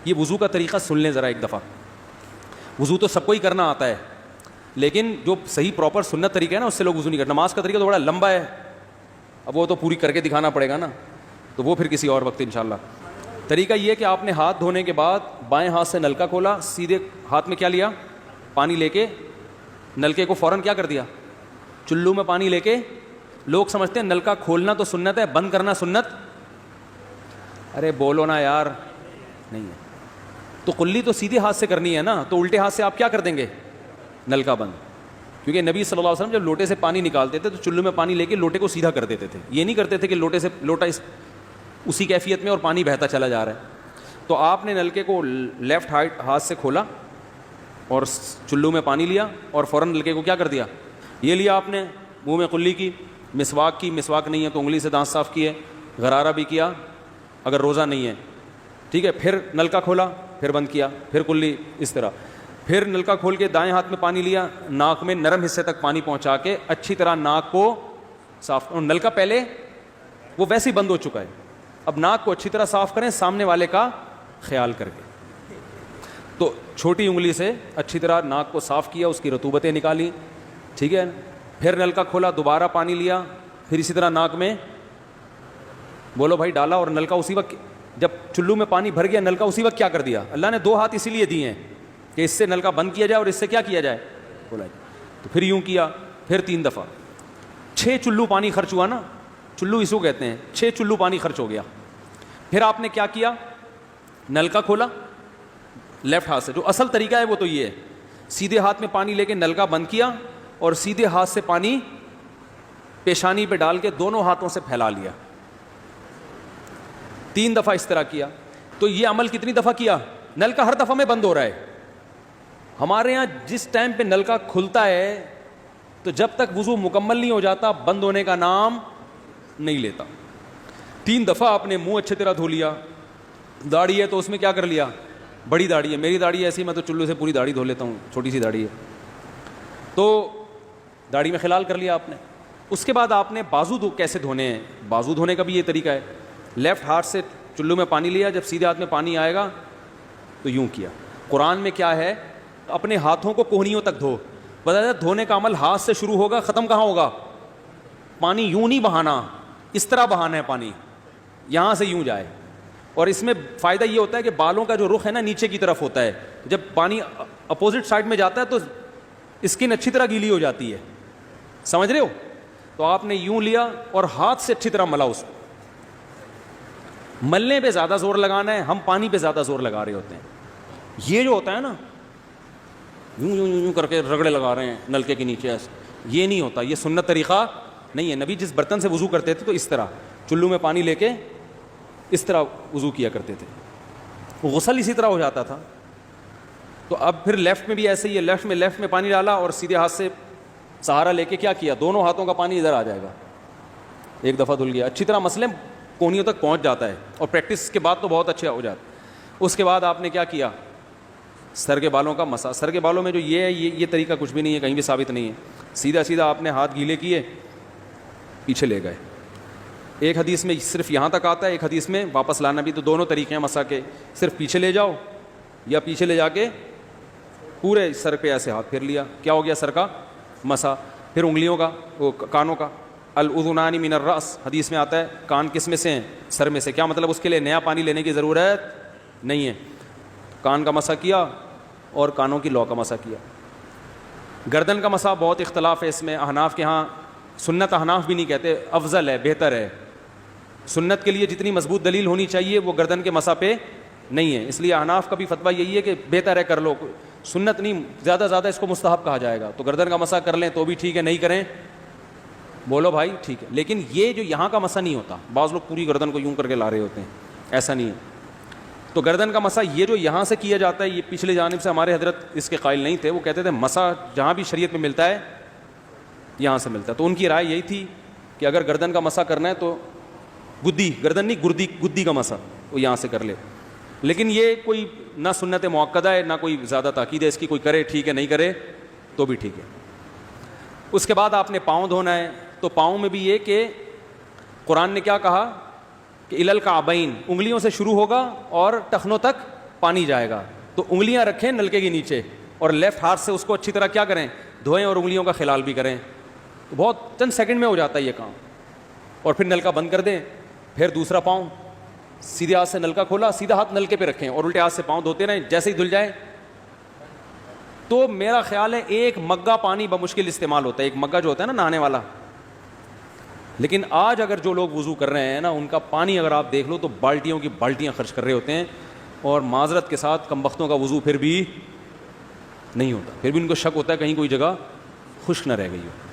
یہ وضو کا طریقہ سن لیں ذرا ایک دفعہ. وضو تو سب کو ہی کرنا آتا ہے, لیکن جو صحیح پراپر سنت طریقہ ہے نا اس سے لوگ وضو نہیں کرتے. نماز کا طریقہ تو بڑا لمبا ہے, اب وہ تو پوری کر کے دکھانا پڑے گا نا, تو وہ پھر کسی اور وقت انشاءاللہ. طریقہ یہ ہے کہ آپ نے ہاتھ دھونے کے بعد بائیں ہاتھ سے نلکا کھولا, سیدھے ہاتھ میں کیا لیا, پانی لے کے نلکے کو فوراً کیا کر دیا, چلو میں پانی لے کے. لوگ سمجھتے ہیں نلکا کھولنا تو سنت ہے, بند کرنا سنت. ارے بولو نا یار, نہیں ہے. تو کلی تو سیدھے ہاتھ سے کرنی ہے نا, تو الٹے ہاتھ سے آپ کیا کر دیں گے, نلکا بند. کیونکہ نبی صلی اللہ علیہ وسلم جب لوٹے سے پانی نکالتے تھے تو چلو میں پانی لے کے لوٹے کو سیدھا کر دیتے تھے. یہ نہیں کرتے تھے کہ لوٹے سے لوٹا اسی کیفیت میں اور پانی بہتا چلا جا رہا ہے. تو آپ نے نلکے کو لیفٹ ہاتھ سے کھولا اور چلو میں پانی لیا اور فوراً نلکے کو کیا کر دیا, یہ لیا آپ نے, منہ میں کلی کی, مسواک کی, مسواک نہیں ہے تو انگلی سے دانت صاف کیے, غرارہ بھی کیا اگر روزہ نہیں ہے, ٹھیک ہے. پھر نلکا کھولا, پھر بند کیا, پھر کلی, اس طرح. پھر نلکا کھول کے دائیں ہاتھ میں پانی لیا, ناک میں نرم حصے تک پانی پہنچا کے اچھی طرح ناک کو صاف. اور نلکا پہلے وہ ویسے ہی بند ہو چکا ہے, اب ناک کو اچھی طرح صاف کریں سامنے والے کا خیال کر کے. تو چھوٹی انگلی سے اچھی طرح ناک کو صاف کیا, اس کی رطوبتیں نکالی, ٹھیک ہے. پھر نلکا کھولا, دوبارہ پانی لیا, پھر اسی طرح ناک میں بولو بھائی ڈالا, اور نلکا اسی وقت جب چلو میں پانی بھر گیا نلکا اسی وقت کیا کر دیا. اللہ نے 2 ہاتھ اسی لیے دیے ہیں کہ اس سے نلکا بند کیا جائے اور اس سے کیا کیا جائے, کھولا جائے. تو پھر یوں کیا, پھر 3 دفعہ, 6 چلو پانی خرچ ہوا نا, چلو اس کو کہتے ہیں, 6 چلو پانی خرچ ہو گیا. پھر آپ نے کیا کیا, نلکا کھولا لیفٹ ہاتھ سے. جو اصل طریقہ ہے وہ تو یہ ہے, سیدھے ہاتھ میں پانی لے کے نلکا بند کیا اور سیدھے ہاتھ سے پانی پیشانی پہ ڈال کے دونوں ہاتھوں سے پھیلا لیا. 3 دفعہ اس طرح کیا. تو یہ عمل کتنی دفعہ کیا, نلکا ہر دفعہ میں بند ہو رہا ہے. ہمارے یہاں جس ٹائم پہ نلکا کھلتا ہے تو جب تک وضو مکمل نہیں ہو جاتا بند ہونے کا نام نہیں لیتا. 3 دفعہ آپ نے منہ اچھی طرح دھو لیا. داڑھی ہے تو اس میں کیا کر لیا, بڑی داڑھی ہے, میری داڑھی ایسی میں تو چلو سے پوری داڑھی دھو لیتا ہوں, چھوٹی سی داڑھی ہے تو داڑھی میں خلال کر لیا آپ نے. اس کے بعد آپ نے بازو کیسے دھونے ہیں, بازو دھونے کا بھی یہ طریقہ ہے. لیفٹ ہاتھ سے چلو میں پانی لیا, جب سیدھے ہاتھ میں پانی آئے گا تو یوں کیا. قرآن میں کیا ہے, اپنے ہاتھوں کو کوہنیوں تک دھو. بتایا دھونے کا عمل ہاتھ سے شروع ہوگا, ختم کہاں ہوگا, پانی یوں نہیں بہانا, اس طرح بہانا ہے پانی, یہاں سے یوں جائے. اور اس میں فائدہ یہ ہوتا ہے کہ بالوں کا جو رخ ہے نا نیچے کی طرف ہوتا ہے, جب پانی اپوزٹ سائڈ میں جاتا ہے تو اسکن اچھی طرح گیلی ہو جاتی ہے, سمجھ رہے ہو. تو آپ نے یوں لیا اور ہاتھ سے اچھی طرح ملا. اس کو ملنے پہ زیادہ زور لگانا ہے, ہم پانی پہ زیادہ زور لگا رہے ہوتے ہیں. یہ جو ہوتا ہے نا یوں یوں یوں کر کے رگڑے لگا رہے ہیں نلکے کے نیچے, ایسے یہ نہیں ہوتا, یہ سنت طریقہ نہیں ہے. نبی جس برتن سے وضو کرتے تھے تو اس طرح چلو میں پانی لے کے اس طرح وضو کیا کرتے تھے, غسل اسی طرح ہو جاتا تھا. تو اب پھر لیفٹ میں بھی ایسے ہی ہے, لیفٹ میں پانی ڈالا اور سیدھے ہاتھ سے سہارا لے کے کیا کیا, دونوں ہاتھوں کا پانی ادھر آ جائے گا. 1 دفعہ دھل گیا, اچھی طرح مسئلے کونیوں تک پہنچ جاتا ہے, اور پریکٹس کے بعد تو بہت اچھا ہو جاتا. اس کے بعد آپ نے کیا کیا, سر کے بالوں کا مسا. سر کے بالوں میں جو یہ ہے یہ طریقہ کچھ بھی نہیں ہے, کہیں بھی ثابت نہیں ہے. سیدھا سیدھا آپ نے ہاتھ گیلے کیے, پیچھے لے گئے. ایک حدیث میں صرف یہاں تک آتا ہے, ایک حدیث میں واپس لانا بھی. تو دونوں طریقے ہیں مسا کے, صرف پیچھے لے جاؤ یا پیچھے لے جا کے پورے سر پہ ایسے ہاتھ پھیر لیا, کیا ہو گیا سر کا مسا. پھر انگلیوں کا, وہ کانوں کا, الاذنان من الراس, حدیث میں آتا ہے کان کس میں سے ہیں, سر میں سے. کیا مطلب, اس کے لیے نیا پانی لینے کی ضرورت نہیں ہے. کان کا مسا کیا اور کانوں کی لو کا مسا کیا. گردن کا مسا بہت اختلاف ہے اس میں. احناف کے ہاں سنت, احناف بھی نہیں کہتے, افضل ہے, بہتر ہے. سنت کے لیے جتنی مضبوط دلیل ہونی چاہیے وہ گردن کے مسا پہ نہیں ہے, اس لیے احناف کا بھی فتویٰ یہی ہے کہ بہتر ہے کر لو, سنت نہیں, زیادہ زیادہ اس کو مستحب کہا جائے گا. تو گردن کا مسا کر لیں تو بھی ٹھیک ہے, نہیں کریں بولو بھائی ٹھیک ہے. لیکن یہ جو یہاں کا مسا نہیں ہوتا, بعض لوگ پوری گردن کو یوں کر کے لا رہے ہوتے ہیں, ایسا نہیں ہے. تو گردن کا مسا یہ جو یہاں سے کیا جاتا ہے, یہ پچھلے جانب سے ہمارے حضرت اس کے قائل نہیں تھے. وہ کہتے تھے مسا جہاں بھی شریعت میں ملتا ہے یہاں سے ملتا ہے. تو ان کی رائے یہی تھی کہ اگر گردن کا مسا کرنا ہے تو گدی, گردن نہیں گدی کا مسا وہ یہاں سے کر لے. لیکن یہ کوئی نہ سنت مؤکدہ ہے نہ کوئی زیادہ تاکید ہے اس کی, کوئی کرے ٹھیک ہے, نہیں کرے تو بھی ٹھیک ہے. اس کے بعد آپ نے پاؤں دھونا ہے. تو پاؤں میں بھی یہ کہ قرآن نے کیا کہا کہ الل کعبین, انگلیوں سے شروع ہوگا اور ٹخنوں تک پانی جائے گا, تو انگلیاں رکھیں نلکے کے نیچے اور لیفٹ ہاتھ سے اس کو اچھی طرح کیا کریں, دھوئیں اور انگلیوں کا خلال بھی کریں, تو بہت چند سیکنڈ میں ہو جاتا ہے یہ کام. اور پھر نلکا بند کر دیں, پھر دوسرا پاؤں سیدھے ہاتھ سے نلکا کھولا, سیدھا ہاتھ نلکے پہ رکھیں اور الٹے ہاتھ سے پاؤں دھوتے رہیں, جیسے ہی دھل جائے. تو میرا خیال ہے ایک مگا پانی بمشکل استعمال ہوتا ہے, ایک مگا جو ہوتا ہے نا نہانے والا. لیکن آج اگر جو لوگ وضو کر رہے ہیں نا, ان کا پانی اگر آپ دیکھ لو تو بالٹیوں کی بالٹیاں خرچ کر رہے ہوتے ہیں, اور معذرت کے ساتھ کمبختوں کا وضو پھر بھی نہیں ہوتا, پھر بھی ان کو شک ہوتا ہے کہیں کوئی جگہ خشک نہ رہ گئی ہو.